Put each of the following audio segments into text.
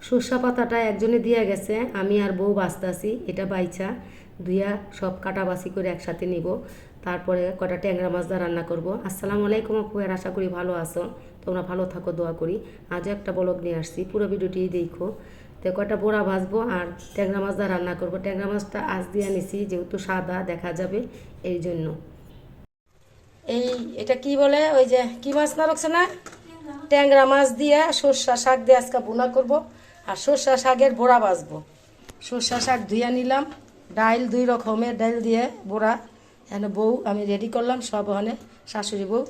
সর্ষা পাতাটা একজনে দিয়ে গেছে, আমি আর বউ বাছতাছি। এটা বাইচা ধুইয়া সব কাটাবাছি করে একসাথে নিব। তারপরে কটা ট্যাংরা মাছ দা রান্না করব। আসসালামু আলাইকুম আপু, আর আশা করি ভালো আছো। তোমরা ভালো থাকো, দোয়া করি। আজও একটা ব্লগ নিয়ে আসছি, পুরো ভিডিওটি দেখো। তো কটা বড়া ভাজবো আর ট্যাংরা মাছ দা রান্না করব। ট্যাংরা মাছটা আজ দিয়ে নিছি, যেহেতু সাদা দেখা যাবে এই জন্য। এই এটা কি বলে, ওই যে কি মাছ না রাখছে না, ট্যাংরা মাছ দিয়ে সর্ষা শাক দিয়ে আজকে ভুনা করব। আর সর্ষা শাকের বড়া ভাজবো। সর্ষা শাক ধুইয়া নিলাম, ডাইল 2 রকমের ডাইল দিয়ে বড়া। এখানে বউ আমি রেডি করলাম, সব ওখানে শাশুড়ি বউ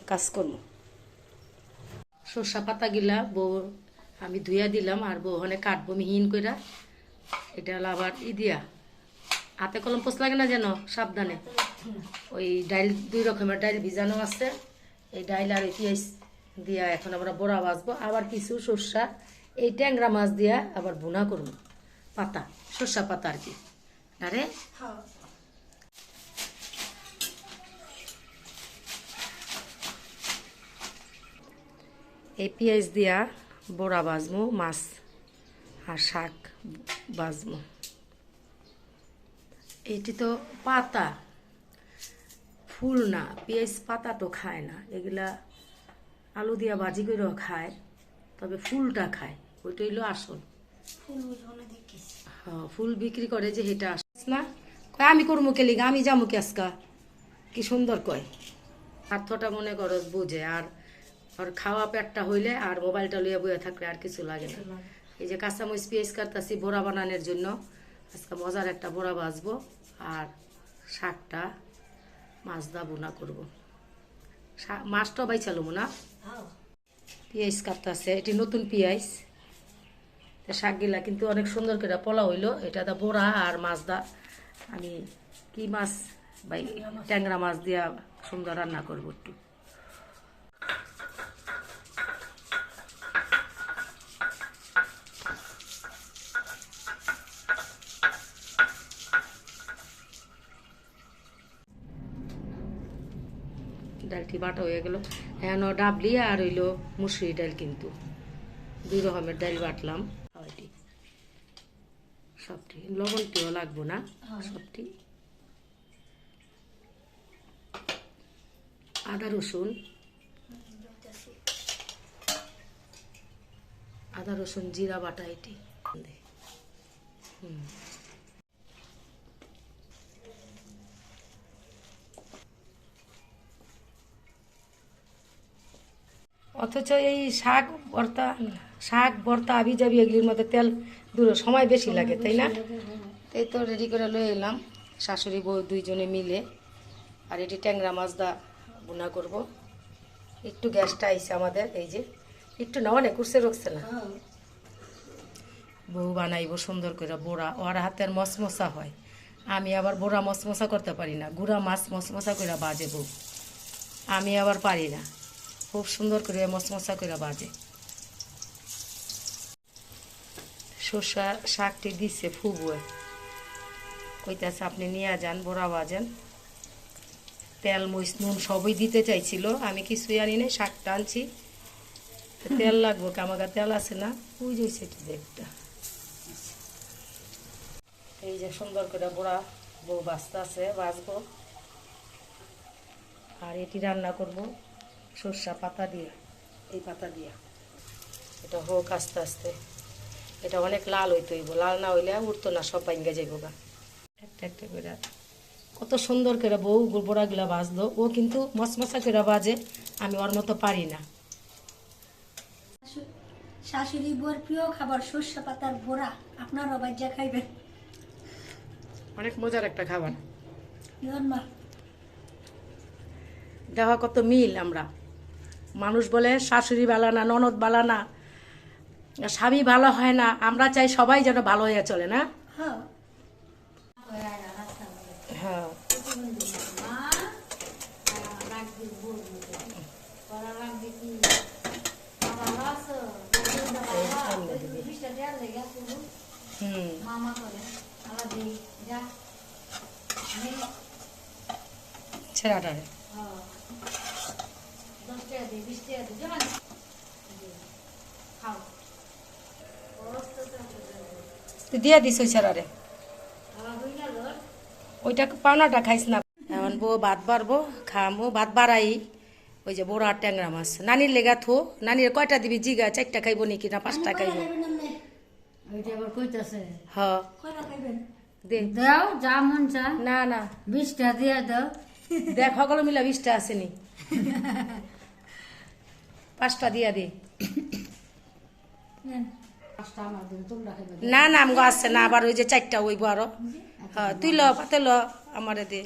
কাজ করবো। সর্ষা পাতা গিলা বউ আমি ধুইয়া দিলাম, আর বউ ওখানে কাটবো মিহিন কইরা। এটা হলো আবার দিয়া হাতে কলম পোষ লাগে না যেন, সাবধানে। ওই ডাইল 2 রকমের ডাইল ভিজানো আছে, এই ডাইল আর এই পেঁয়াজ দিয়া এখন আমরা বড়া ভাজবো। আবার কিছু সর্ষা এই ট্যাংরা মাছ দিয়া আবার ভুনা করবো। পাতা সর্ষা পাতা আর কি। আরে এই পেঁয়াজ দিয়া বড়া ভাজবো, মাছ আর শাক ভাজবো। এটি তো পাতা, ফুল না। পেঁয়াজ পাতা তো খায় না, এগুলা আলু দিয়া ভাজি করেও খায়, তবে ফুলটা খায়, ওইটা হইলো আসল। হ্যাঁ, ফুল বিক্রি করে যে, এটা আসল না। কয় আমি করবো কেলি, আমি যাবো কি আজকা, কি সুন্দর কয়। স্বার্থটা মনে করো বুঝে। আর আর খাওয়া পেটটা হইলে আর মোবাইলটা লইয়া বইয়া থাকলে আর কিছু লাগে না। এই যে কাঁচামরিচ পেঁয়াজ কাটতাছি বড়া বানানোর জন্য। আজকে মজার একটা বড়া ভাজবো আর শাকটা মাছ দা বোনা করবো। মাছটা বাইচালুম না। পেঁয়াজ কাটতেছে, এটি নতুন পেঁয়াজ। শাকগুলা কিন্তু অনেক সুন্দর করে পোলা হইলো। এটা দা বড়া আর মাছ দা আমি কি মাছ ভাই ট্যাংরা মাছ দিয়া সুন্দর রান্না করবো একটু। ডালটি বাটা হয়ে গেল। এখন ডাবলি আর হইলো মুসুরি ডাল, কিন্তু 2 রকমের ডাল বাটলাম। সবটি লবণটিও লাগবো না, সবটি। আদা রসুন জিরা বাটা এটি। অথচ এই শাক ভর্তা আবি যাবি এগুলির মধ্যে তেল দূরে সময় বেশি লাগে, তাই না? এই তো রেডি করে লয়ে এলাম শাশুড়ি বউ দুইজনে মিলে। আর এটি ট্যাংরা মাছ দা বোনা করব। একটু গ্যাসটা আইছে আমাদের, এই যে একটু না অনেক উঠছে রকছে না। বউ বানাইব সুন্দর করে বড়া, ওর হাতের মশমশা হয়। আমি আবার বড়া মশমশা করতে পারি না, গুঁড়া মাছ মশমশা করে বাজে বউ, আমি আবার পারি না। খুব সুন্দর করে মশমশা করে বাজে। সর্ষা শাকটি দিচ্ছে ফুবুয়ে, কইতাছে আপনি নিয়ে যান বড়া বাজেন। তেল মরিচ নুন সবই দিতে চাইছিল, আমি কিছুই আনি নাই, শাকটা আনছি। তেল লাগবো, কামাগা তেল আছে না, ওই যাইছে একটা। এই যে সুন্দর করে বড়া বউ বাঁচতে আছে, বাজবো। আর এটি রান্না করব সর্ষা পাতা দিয়ে, এই পাতা দিয়ে। এটা হোক আস্তে আস্তে, এটা অনেক লাল হইতে হইব, লাল না হইলে উঠতো না, সব ভাঙ্গা যাইব গা। একটা একটা করে কত সুন্দর করে বউ বড়াগুলা বাজলো। ও কিন্তু মশমশা করে বাজে, আমি ওর মতো পারি না। শাশুড়ি বউর প্রিয় খাবার সর্ষে পাতার বড়া, আপনারাও বাজ্যা খাইবেন, অনেক মজার একটা খাবার। মা দেখা কত মিল আমরা। মানুষ বলে শাশুড়ি ভালো না, ননদ ভালো না, স্বামী ভালো হয় না, আমরা চাই সবাই যেন ভালো হয়ে চলে না। হ্যাঁ হ্যাঁ, ছেড়াটারে তুই দিয়া দিস ওই সারারে ওইটা পাওনাটা খাইস না এখন বউ ভাত বাড়বো খামো ভাত বাড়াই ওই যে বড় আর ট্যাংরা মাছ নানির লেগা থো নানির কয়টা দিবি জিগা 4টা খাইবো নাকি না 5টা খাইবো ওইটা আবার কইতাছে হ কয়টা খাইবেন দে দাও যা মন চা না না 20টা দিয়া দাও দেখ সকলে মিলা 20টা আসেনি 5টা দিয়া দে নেন। 5টা আমার দিন তোমরা খাইবে না না আমগো আসছে না আবার ওই যে 4টা ওইব আরো হ্যাঁ তুই ল পাতে ল আমারে দে